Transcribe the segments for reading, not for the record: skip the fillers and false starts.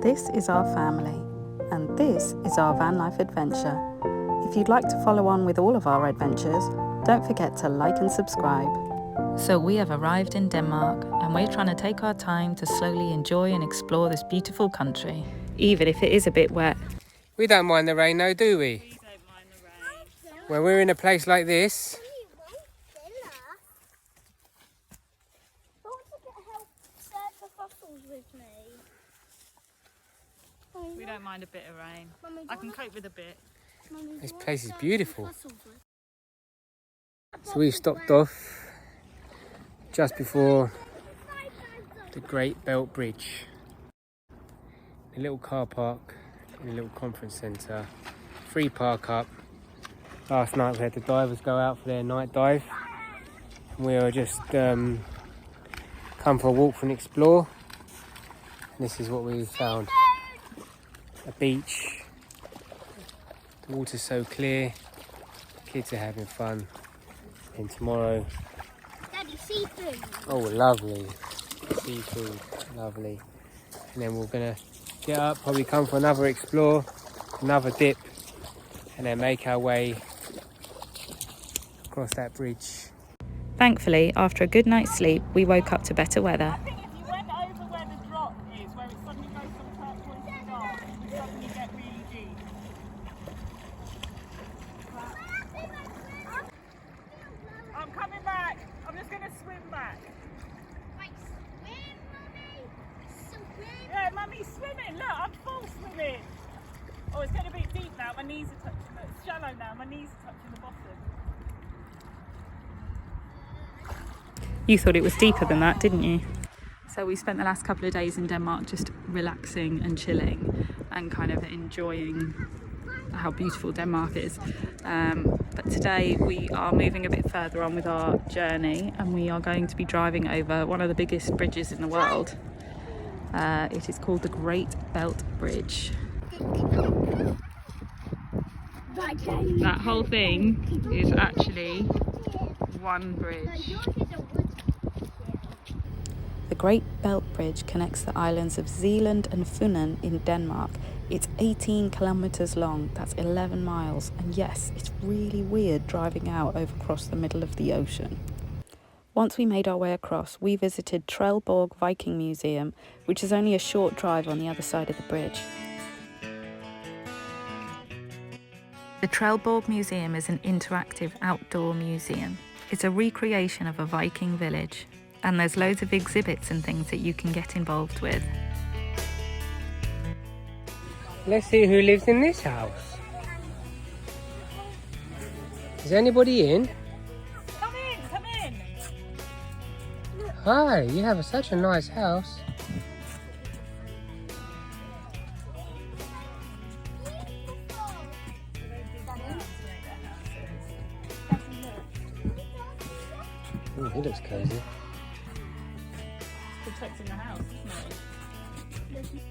This is our family, and this is our van life adventure. If you'd like to follow on with all of our adventures, don't forget to like and subscribe. So we have arrived in Denmark, and we're trying to take our time to slowly enjoy and explore this beautiful country, even if it is a bit wet. We don't mind the rain though, do we? We don't mind the rain. When we're in a place like this. We don't mind a bit of rain. I can cope with a bit. This place is beautiful. So we stopped off just before the Great Belt Bridge. A little car park in a little conference centre. Free park up. Last night we had the divers go out for their night dive. And we were just come for a walk and explore. And this is what we found. A beach. The water's so clear. Kids are having fun. And tomorrow... Daddy, seafood. Oh, lovely. Seafood, lovely. And then we're gonna get up, probably come for another explore, another dip, and then make our way across that bridge. Thankfully, after a good night's sleep, we woke up to better weather. I think if you went over where the drop is, where it suddenly goes from turquoise to dark, you would suddenly get really deep. I'm coming back. I'm just going to swim back. Right, swim, Mummy. Swim. Yeah, Mummy's swimming. Look, I'm full swimming. Oh, it's going to be deep now. My knees are touching it. It's shallow now. My knees are touching the bottom. You thought it was deeper than that, didn't you? So we spent the last couple of days in Denmark just relaxing and chilling and kind of enjoying how beautiful Denmark is. But today we are moving a bit further on with our journey, and we are going to be driving over one of the biggest bridges in the world. It is called the Great Belt Bridge. That whole thing is actually one bridge. The Great Belt Bridge connects the islands of Zealand and Funen in Denmark. It's 18 kilometres long, that's 11 miles, and yes, it's really weird driving out over across the middle of the ocean. Once we made our way across, we visited Trelleborg Viking Museum, which is only a short drive on the other side of the bridge. The Trelleborg Museum is an interactive outdoor museum. It's a recreation of a Viking village, and there's loads of exhibits and things that you can get involved with. Let's see who lives in this house. Is anybody in? Come in, come in. Hi, you have such a nice house. Oh, he looks cozy. Protecting the house, isn't it?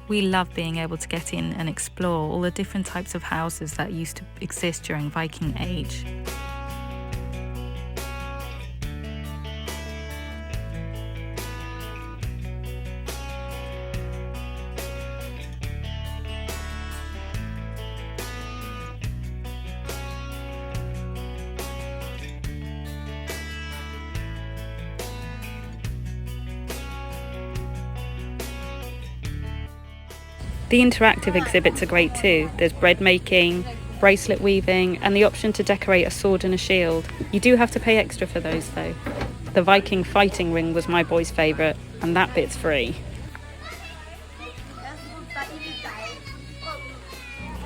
We love being able to get in and explore all the different types of houses that used to exist during Viking Age. The interactive exhibits are great too. There's bread making, bracelet weaving, and the option to decorate a sword and a shield. You do have to pay extra for those though. The Viking fighting ring was my boy's favourite, and that bit's free.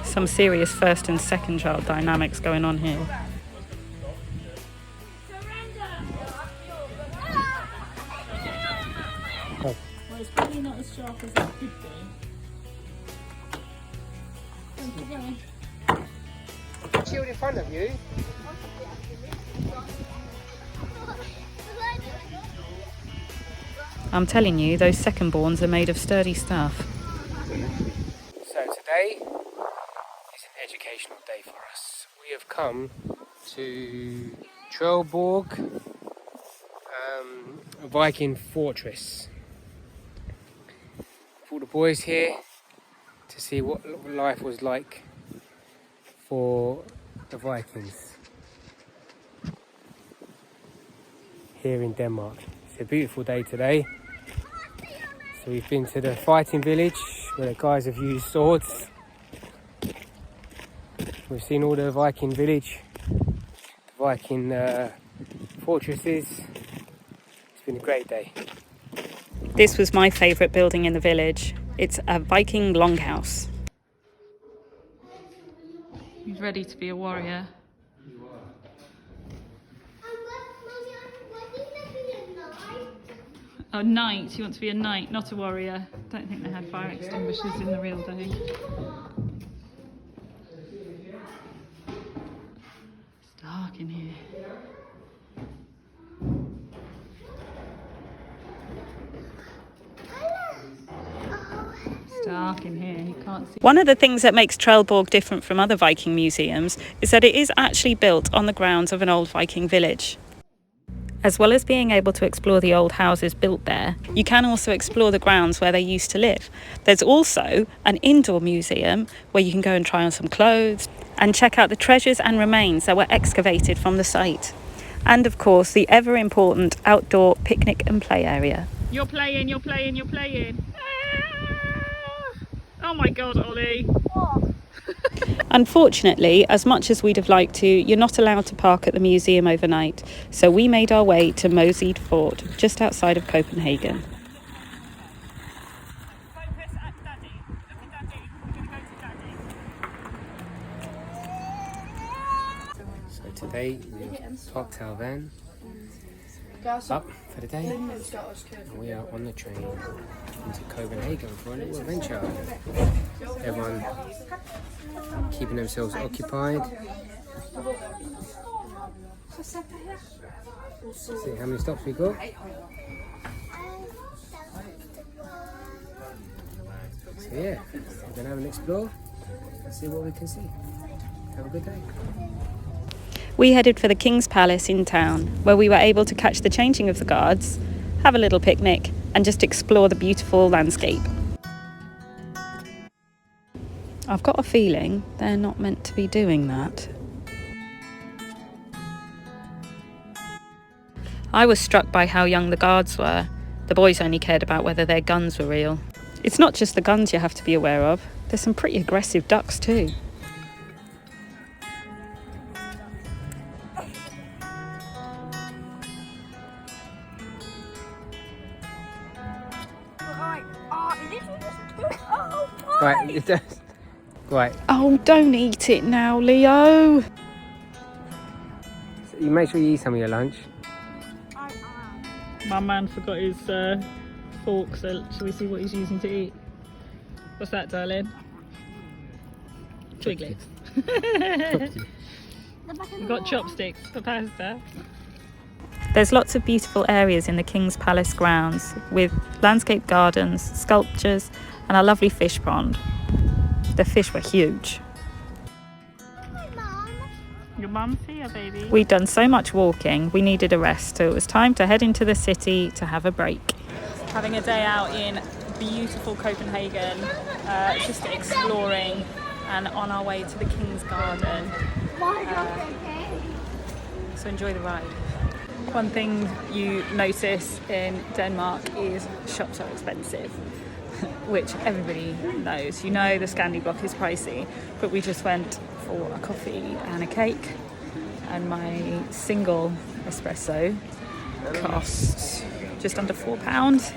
Some serious first and second child dynamics going on here. Well, it's probably not as sharp as it could be. Shield in front of you. I'm telling you, those second-borns are made of sturdy stuff. So today is an educational day for us. We have come to Trelleborg Viking fortress. brought the boys here to see what life was like for the Vikings here in Denmark. It's a beautiful day today. So we've been to the fighting village where the guys have used swords. We've seen all the Viking village, the Viking fortresses. It's been a great day. This was my favourite building in the village. It's a Viking longhouse. He's ready to be a warrior. A knight. He wants to be a knight, not a warrior. Don't think they had fire extinguishers in the real day. It's dark in here. It's dark in here. You can't see. One of the things that makes Trelleborg different from other Viking museums is that it is actually built on the grounds of an old Viking village. As well as being able to explore the old houses built there, you can also explore the grounds where they used to live. There's also an indoor museum where you can go and try on some clothes and check out the treasures and remains that were excavated from the site. And of course, the ever important outdoor picnic and play area. You're playing, you're playing, you're playing. Oh my God, Ollie. What? Unfortunately, as much as we'd have liked to, you're not allowed to park at the museum overnight, so we made our way to WW1 Fort, just outside of Copenhagen. Focus at Daddy. Look at Daddy. We're going to go to Daddy. So today we've parked our van up for the day and we are on the train into Copenhagen for a little adventure. Everyone keeping themselves occupied. See how many stops we got. So yeah, we're gonna have an explore and see what we can see. Have a good day. We headed for the King's Palace in town, where we were able to catch the changing of the guards, have a little picnic, and just explore the beautiful landscape. I've got a feeling they're not meant to be doing that. I was struck by how young the guards were. The boys only cared about whether their guns were real. It's not just the guns you have to be aware of. There's some pretty aggressive ducks too. Right, it does. Right. Oh, don't eat it now, Leo. So you make sure you eat some of your lunch. My man forgot his fork, so shall we see what he's using to eat? What's that, darling? Twiglets. You've got chopsticks for pasta. There's lots of beautiful areas in the King's Palace grounds with landscape gardens, sculptures and a lovely fish pond. The fish were huge. Your mum's here, baby. We'd done so much walking, we needed a rest, so it was time to head into the city to have a break. Having a day out in beautiful Copenhagen, just exploring and on our way to the King's Garden. So enjoy the ride. One thing you notice in Denmark is shops are expensive, which everybody knows. You know the Scandi block is pricey, but we just went for a coffee and a cake, and my single espresso cost just under £4,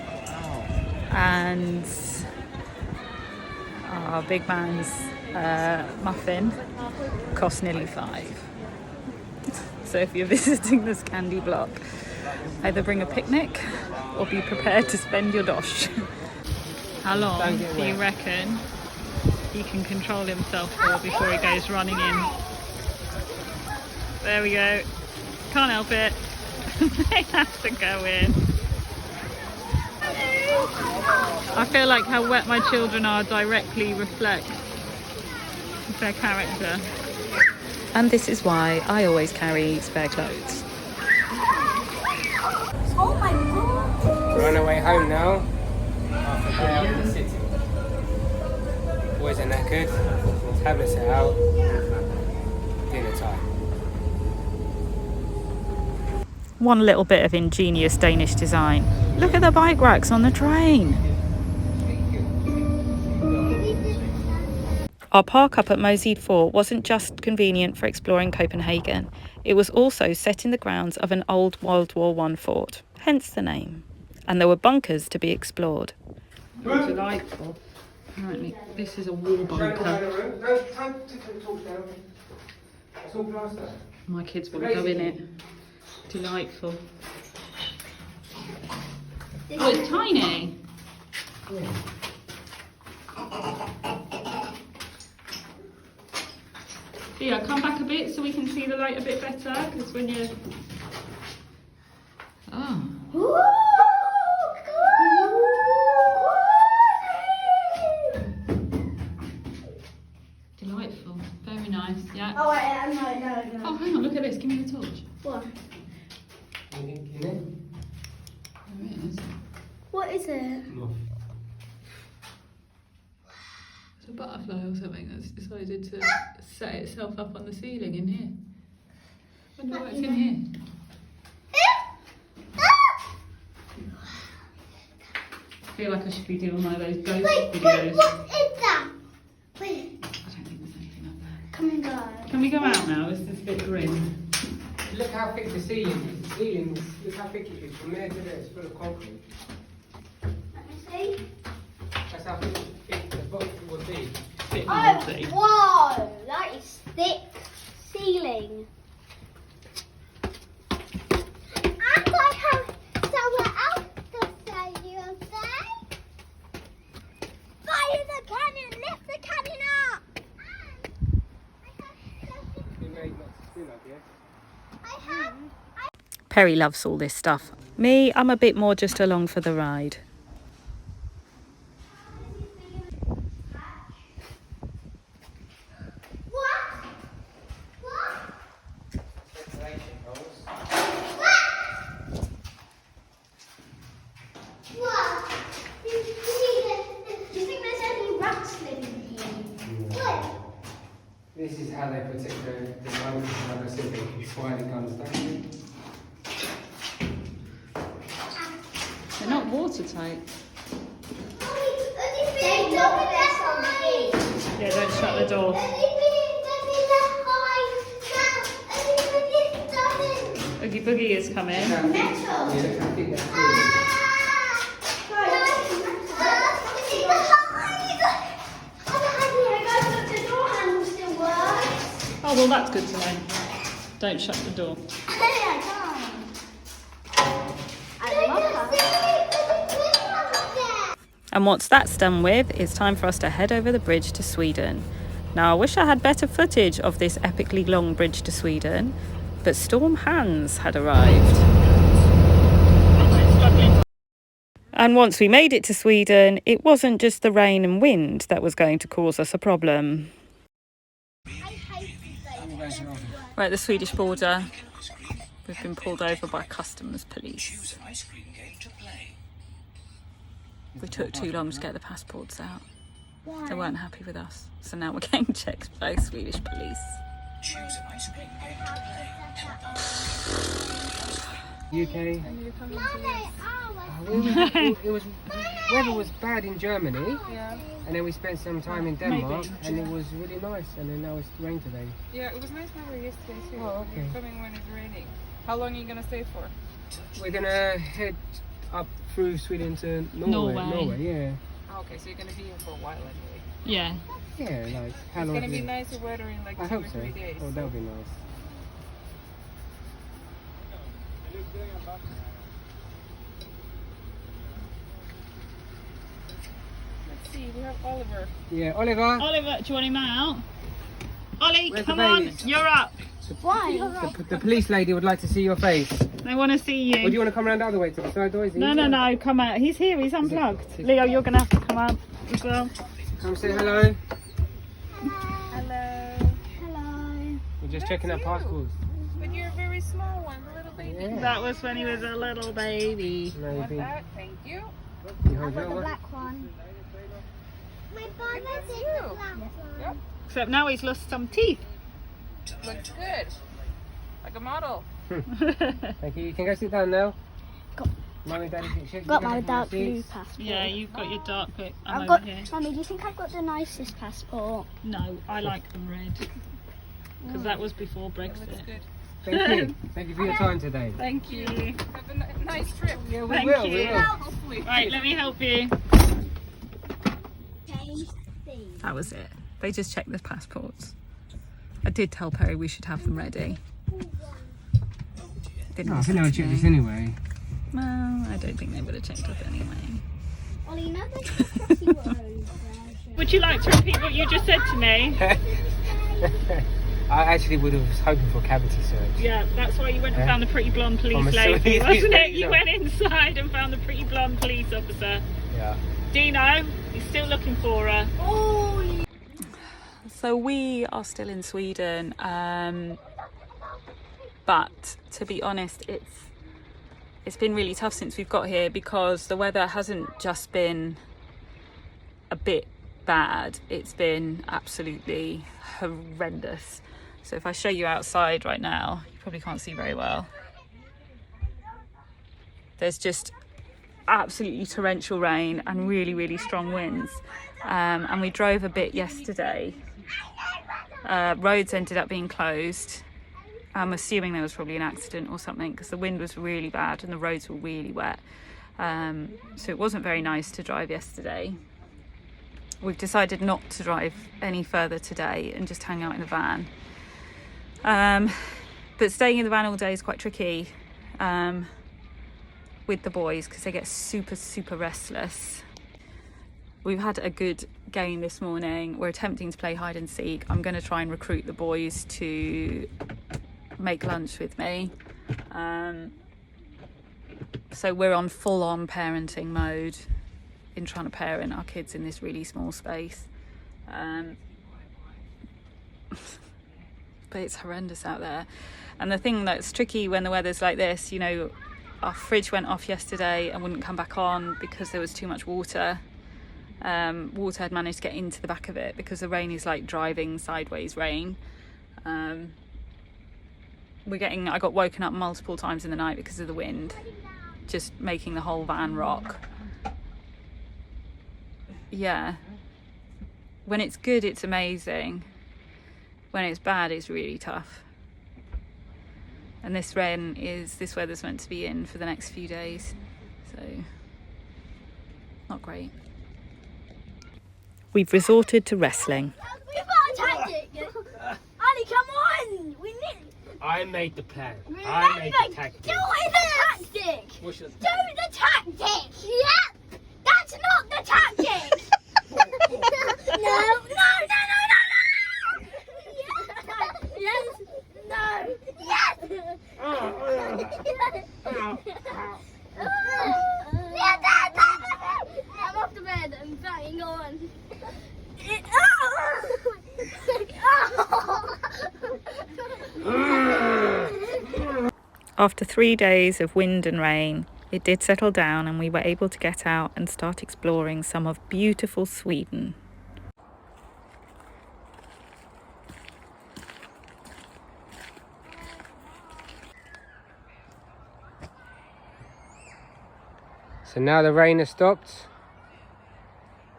and our big man's muffin cost nearly £5. So if you're visiting the Scandi block, either bring a picnic or be prepared to spend your dosh. How long do you reckon he can control himself for before he goes running in? There we go. Can't help it. They have to go in. I feel like how wet my children are directly reflects their character. And this is why I always carry spare clothes. Oh my God. We're on our way home now. After a day out in the city. are knackered, tablets are out, dinner time. One little bit of ingenious Danish design. Look at the bike racks on the train. Our park up at Fort wasn't just convenient for exploring Copenhagen, it was also set in the grounds of an old WW1 Fort, hence the name. And there were bunkers to be explored. Delightful. Apparently, this is a war bunker. My kids want to go in it. Delightful. Oh, it's tiny. Yeah, come back a bit so we can see the light a bit better, because when you're... Oh. Delightful. Very nice, yeah. Oh, wait, no. Oh, hang on, look at this. Give me the torch. What? Anything in it? There it is. What is it? No. It's a butterfly or something that's decided to set itself up on the ceiling in here. I wonder what's in here. I feel like I should be doing one of those ghost videos. Wait, what is that? Wait. I don't think there's anything up there. Come and go. Can we go out now? This is a bit grim. Look how thick the ceiling is. The ceiling, look how thick it is. From there to there, it's full of concrete. Let me see. That's how thick the box would be. Bit Oh, naughty. whoa! That is thick ceiling. And I have somewhere else to show you, okay? Fire the cannon! Lift the cannon up! I have... Perry loves all this stuff. Me, I'm a bit more just along for the ride. This is how they protect the guns, like I said, they fire the guns down. They're not watertight. Yeah, don't shut the door. Oogie Boogie is coming. Yeah, look how thick that is. Oh, well, that's good to know. Don't shut the door. And once that's done with, it's time for us to head over the bridge to Sweden. Now, I wish I had better footage of this epically long bridge to Sweden, but Storm Hans had arrived. And once we made it to Sweden, it wasn't just the rain and wind that was going to cause us a problem. We're at the Swedish border. We've been pulled over by customs police. We took too long to get the passports out. They weren't happy with us, so now we're getting checked by Swedish police. UK. Weather was bad in Germany, and then we spent some time in Denmark, and it was really nice. And then now it's rain today. Yeah, it was nice weather yesterday too. Oh, okay. We're coming when it's raining. How long are you gonna stay for? We're gonna head up through Sweden to Norway. Yeah. Oh, okay, so you're gonna be here for a while anyway. Yeah. Yeah, like how It's long? gonna be nicer weather in like I 2 hope or so. 3 days. Oh, that would be nice. Let's see, we have Oliver. Yeah, Oliver. Oliver, do you want him out? Ollie, Where's come the on, babies? you're up. Why? The police lady would like to see your face. They want to see Or do you. you want to come around the other way to the side door? Is it No, easier? come out. He's here, he's unplugged. Leo, you're going to have to come out as well. Come say hello. Hello. Hello. We're just checking our you. passports. But you're a very small one, the little baby. Yeah. That was when he was a little baby. Want Maybe. that? Thank you. You hold I've got the your one. black one. My bun Yep. Except now he's lost some teeth. Looks good. Like a model. Thank you. You can go sit down now. Got- Mummy, Daddy, check. Got my dark blue passport. Yeah, you've got your dark bit. I'm I've over got. here. Mummy, do you think I've got the nicest passport? No, I like them red. Because that was before Looks Brexit. good. Thank you. Thank you for your time today. Thank you. Have a nice trip. Yeah, we Thank will. you. We will. Hopefully. Right, let me help you. Tasty. That was it. They just checked the passports. I did tell Perry we should have them ready. Didn't No, I think they would check this listen anyway. to me. Well, I don't think they would have checked us anyway. Ollie, you know the Crossy Road version? Would you like to repeat what you just said to me? I actually would have hoping for a cavity search. Yeah, that's why you went and found the pretty blonde police I'm lady, assuming- wasn't it? You went inside and found the pretty blonde police officer. Yeah. Dino, you're still looking for her. Oh, So we are still in Sweden, but to be honest, it's been really tough since we've got here because the weather hasn't just been a bit bad, it's been absolutely horrendous. So if I show you outside right now, you probably can't see very well. There's just absolutely torrential rain and really, really strong winds. And we drove a bit yesterday. Roads ended up being closed. I'm assuming there was probably an accident or something because the wind was really bad and the roads were really wet. So it wasn't very nice to drive yesterday. We've decided not to drive any further today and just hang out in the van. But staying in the van all day is quite tricky with the boys because they get super, super restless. We've had a good game this morning. We're attempting to play hide and seek. I'm going to try and recruit the boys to make lunch with me. So we're on full-on parenting mode in trying to parent our kids in this really small space. But it's horrendous out there. And the thing that's tricky when the weather's like this, you know, our fridge went off yesterday and wouldn't come back on because there was too much water. Water had managed to get into the back of it because the rain is like driving sideways rain. I got woken up multiple times in the night because of the wind, just making the whole van rock. Yeah. When it's good, it's amazing. When it's bad, it's really tough. And this weather's meant to be in for the next few days, so not great. We've resorted to wrestling. we've got a tactic. Ollie, come on. We need. I made the plan. Remember, I made the tactic. do the tactic. What's your Do the tactic. Yeah. That's not the tactic. No. Yes. No. Yes. I'm off to bed and banging on. After 3 days of wind and rain, it did settle down and we were able to get out and start exploring some of beautiful Sweden. So now the rain has stopped,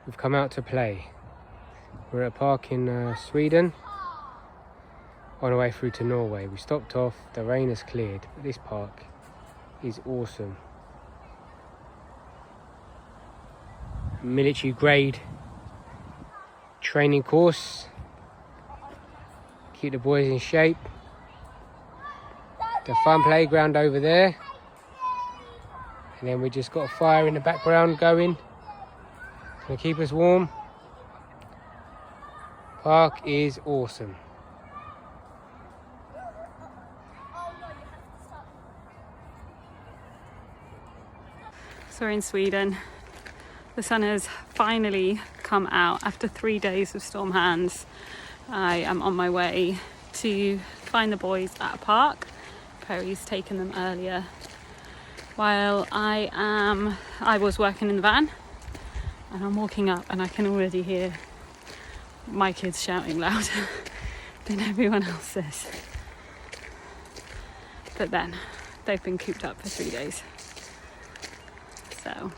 we've come out to play. We're at a park in Sweden, on our way through to Norway. We stopped off, the rain has cleared, but this park is awesome. Military grade training course, keep the boys in shape. The fun playground over there. And then we just got a fire in the background going to keep us warm. Park is awesome. So we're in Sweden. The sun has finally come out after 3 days of storm hands. I am on my way to find the boys at a park. Perry's taken them earlier. While I was working in the van, and I'm walking up and I can already hear my kids shouting louder than everyone else's. But then they've been cooped up for 3 days, so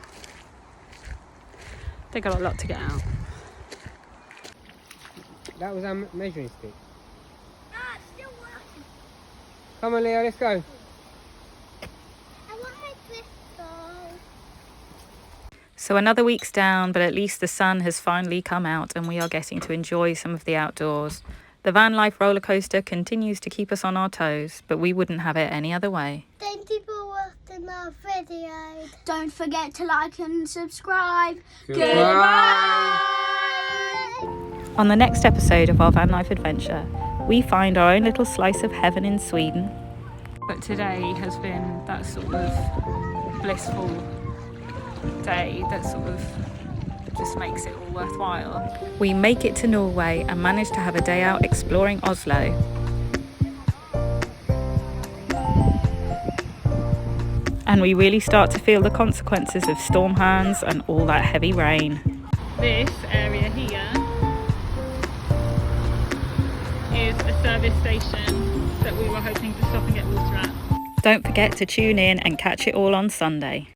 they got a lot to get out. That was our measuring stick. Ah, it's still working. Come on, Leo, let's go. I want my crystal. So another week's down, but at least the sun has finally come out and we are getting to enjoy some of the outdoors. The Vanlife roller coaster continues to keep us on our toes, but we wouldn't have it any other way. Thank you for watching our video. Don't forget to like and subscribe. Goodbye. On the next episode of our van life adventure, we find our own little slice of heaven in Sweden. But today has been that sort of blissful day that sort of just makes it all worthwhile. We make it to Norway and manage to have a day out exploring Oslo. And we really start to feel the consequences of storm hands and all that heavy rain. This area here is a service station that we were hoping to stop and get water at. Don't forget to tune in and catch it all on Sunday.